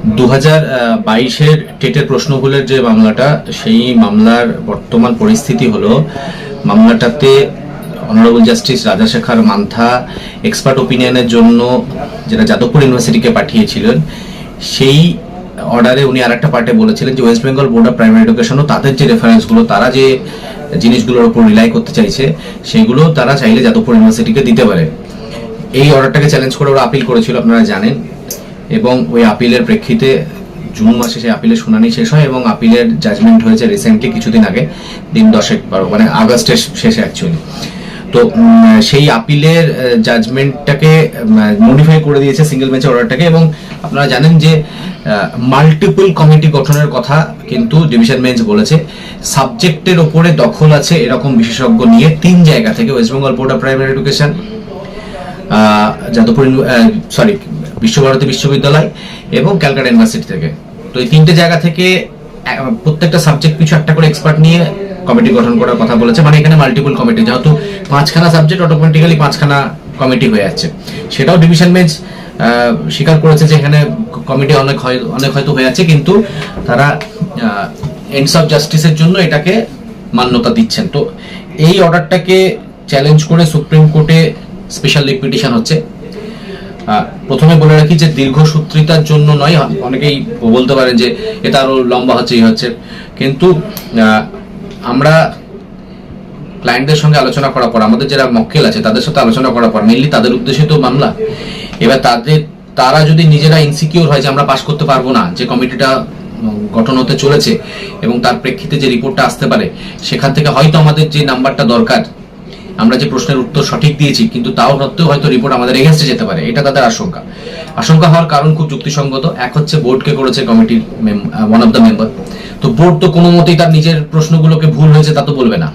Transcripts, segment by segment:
2022-এর টেটের প্রশ্নগুলোর যে মামলাটা, সেই মামলার বর্তমান পরিস্থিতি হলো, মামলাটাতে honourable justice Rajasekhar Mantha expert ওপিনিয়নের জন্য যেটা যাদবপুর ইউনিভার্সিটিকে পাঠিয়েছিলেন, সেই অর্ডারে উনি আরেকটা পার্টে বলেছিলেন যে West Bengal board of primary এডুকেশনও তাদের যে রেফারেন্সগুলো, তারা যে জিনিসগুলোর উপর রিলাই করতে চাইছে, সেগুলো তারা চাইলে যাদবপুর ইউনিভার্সিটিকে দিতে পারে। এই অর্ডারটাকে চ্যালেঞ্জ করে ওরা আপিল করেছিল, আপনারা জানেন, এবং ওই আপিলের প্রেক্ষিতে জুন মাসে সেই আপিলের শুনানি শেষ হয় এবং আপিলের জাজমেন্ট হয়েছে রিসেন্টলি, কিছুদিন আগে, দিন 10 মানে আগস্টের শেষে অ্যাকচুয়ালি। তো সেই আপিলের জাজমেন্টটাকে মডিফাই করে দিয়েছে সিঙ্গেল বেঞ্চের অর্ডারটাকে, এবং আপনারা জানেন যে মাল্টিপল কমিটি গঠনের কথা কিন্তু ডিভিশন বেঞ্চ বলেছে। সাবজেক্টের ওপরে দখল আছে এরকম বিশেষজ্ঞ নিয়ে 3 জায়গা থেকে, West Bengal board of primary education, Jadavpur Visva Bharati বিশ্ববিদ্যালয় এবং ক্যালকাটা ইউনিভার্সিটি থেকে। তো এই 3টে জায়গা থেকে প্রত্যেকটা সাবজেক্ট পিছু একটা করে এক্সপার্ট নিয়ে কমিটি গঠন করার কথা বলেছে। মানে এখানে মাল্টিপল কমিটি, যেহেতু 5খানা সাবজেক্ট, অটোমেটিক্যালি 5খানা কমিটি হয়ে যাচ্ছে। সেটাও ডিভিশন বেঞ্চ স্বীকার করেছে যে এখানে কমিটি অনেক হয়তো হয়ে যাচ্ছে, কিন্তু তারা এন্ডস অফ জাস্টিসের জন্য এটাকে মান্যতা দিচ্ছেন। তো এই অর্ডারটাকে চ্যালেঞ্জ করে সুপ্রিম কোর্টে স্পেশাল লিভ পিটিশন হচ্ছে। প্রথমে বলে রাখি যে দীর্ঘসূত্রিতার জন্য নয়, অনেকেই বলতে পারেন যে এটা আরো লম্বা হচ্ছে, হচ্ছে, কিন্তু আমরা ক্লায়েন্টদের সঙ্গে আলোচনা করার পর, আমাদের যারা মক্কেল আছে তাদের সাথে আলোচনা করার পর, মেনলি তাদের উদ্দেশ্যে তো মামলা, এবার তারা যদি নিজেরা ইনসিকিউর হয় যে আমরা পাস করতে পারবো না, যে কমিটিটা গঠন হতে চলেছে এবং তার প্রেক্ষিতে যে রিপোর্টটা আসতে পারে, সেখান থেকে হয়তো আমাদের যে নাম্বারটা দরকার, আমরা যে প্রশ্নের উত্তর সঠিক দিয়েছি, কিন্তু তাও সত্ত্বেও হয়তো রিপোর্ট আমাদের এগেনস্টে যেতে পারে, এটা তাদের আশঙ্কা হওয়ার কারণ খুব যুক্তিসঙ্গত। এক হচ্ছে বোর্ডকে করেছে কমিটির ওয়ান অফ দ্য মেম্বার, তো বোর্ড তো কোনো মতেই তার নিজের প্রশ্নগুলোকে ভুল হয়েছে তা তো বলবে না।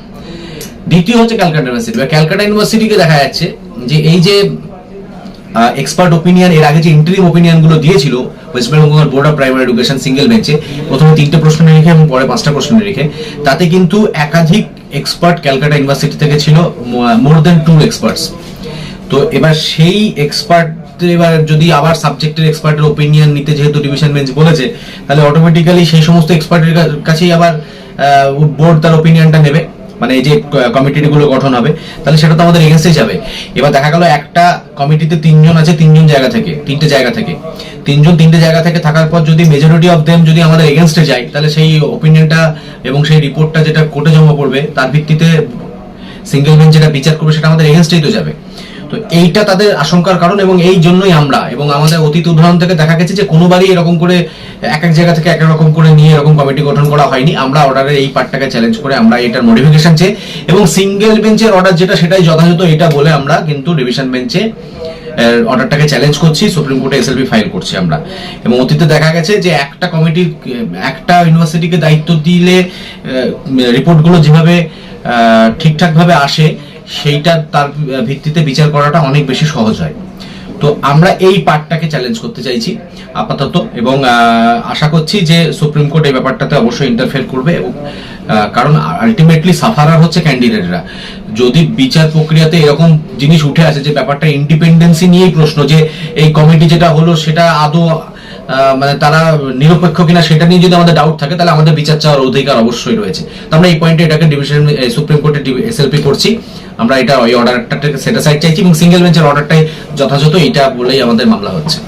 দ্বিতীয় হচ্ছে ক্যালকাটা ইউনিভার্সিটি। ক্যালকাটা ইউনিভার্সিটিকে দেখা যাচ্ছে যে এই যে এক্সপার্ট ওপিনিয়ন, এর আগে যে ইন্টারিম ওপিনিয়ন গুলো দিয়েছিল West Bengal board of primary education single বেঞ্চে, প্রথমে 3টে প্রশ্ন নিরীক্ষে এবং পরে 5টা প্রশ্ন নিরীক্ষে, তাতে কিন্তু একাধিক এক্সপার্ট ক্যালকাটা ইউনিভার্সিটি থেকে ছিল, মোর দেন 2 এক্সপার্টস। তো এবার সেই এক্সপার্ট, এবার যদি আবার সাবজেক্টের এক্সপার্টের ওপিনিয়ন নিতে যেহেতু ডিভিশন বেঞ্চ বলেছে, তাহলে অটোমেটিক্যালি সেই সমস্ত এক্সপার্টের কাছেই আবার বোর্ড তার ওপিনিয়নটা নেবে, মানে এই যে কমিটিগুলো গঠন হবে, তাহলে সেটা তো আমাদের এগেন্স্টে যাবে। এবার দেখা গেল একটা কমিটিতে 3জন আছে, 3টে জায়গা থেকে 3টে জায়গা থেকে থাকার পর যদি মেজরিটি অফ দেম যদি আমাদের এগেন্স্টে যায়, তাহলে সেই ওপিনিয়নটা এবং সেই রিপোর্টটা যেটা কোর্টে জমা পড়বে, তার ভিত্তিতে সিঙ্গেল বেঞ্চ যেটা বিচার করবে সেটা আমাদের এগেন্স্টেই তো যাবে। তো এইটা তাদের আশঙ্কার কারণ, এবং এই জন্যই আমরা, এবং আমাদের অতীত উদাহরণ থেকে দেখা গেছে যে কোনোবারই এরকম করে এক জায়গা থেকে এক রকম করে নিয়ে এরকম কমিটি গঠন করা হয়নি। আমরা অর্ডারের এই পার্টটাকে চ্যালেঞ্জ করে আমরা এটার মডিফিকেশন চেয়ে, এবং সিঙ্গেল বেঞ্চের অর্ডার যেটা সেটাই যথাযথ এটা বলে আমরা কিন্তু ডিভিশন বেঞ্চে অর্ডারটাকে চ্যালেঞ্জ করছি, সুপ্রিম কোর্টে এসএলপি ফাইল করছি আমরা। এবং অতীতে দেখা গেছে যে একটা কমিটির একটা ইউনিভার্সিটিকে দায়িত্ব দিলে রিপোর্টগুলো যেভাবে ঠিকঠাকভাবে আসে, সেইটা তার ভিত্তিতে বিচার করাটা অনেক বেশি সহজ হয়। তো আমরা এই পার্টটাকে চ্যালেঞ্জ করতে চাইছি আপাতত, এবং আশা করছি যে সুপ্রিম কোর্ট এই ব্যাপারটাতে অবশ্যই ইন্টারফেয়ার করবে, এবং কারণ আলটিমেটলি সাফারার হচ্ছে ক্যান্ডিডেটরা। যদি বিচার প্রক্রিয়াতে এরকম জিনিস উঠে আসে যে ব্যাপারটা ইন্ডিপেন্ডেন্সি নিয়েই প্রশ্ন, যে এই কমিটি যেটা হলো সেটা আদৌ মানে তারা নিরপেক্ষ কিনা সেটা নিয়ে যদি আমাদের ডাউট থাকে, তাহলে আমাদের বিচার চাওয়ার অধিকার অবশ্যই রয়েছে। তো আমরা এই পয়েন্টে এটাকে ডিভিশন সুপ্রিম কোর্টে এসএলপি করছি, আমরা এটা ওই অর্ডারটাকে সেটা সাইড চাইছি, এবং সিঙ্গেল বেঞ্চের অর্ডারটাই যথাযথ, এটা বলেই আমাদের মামলা হচ্ছে।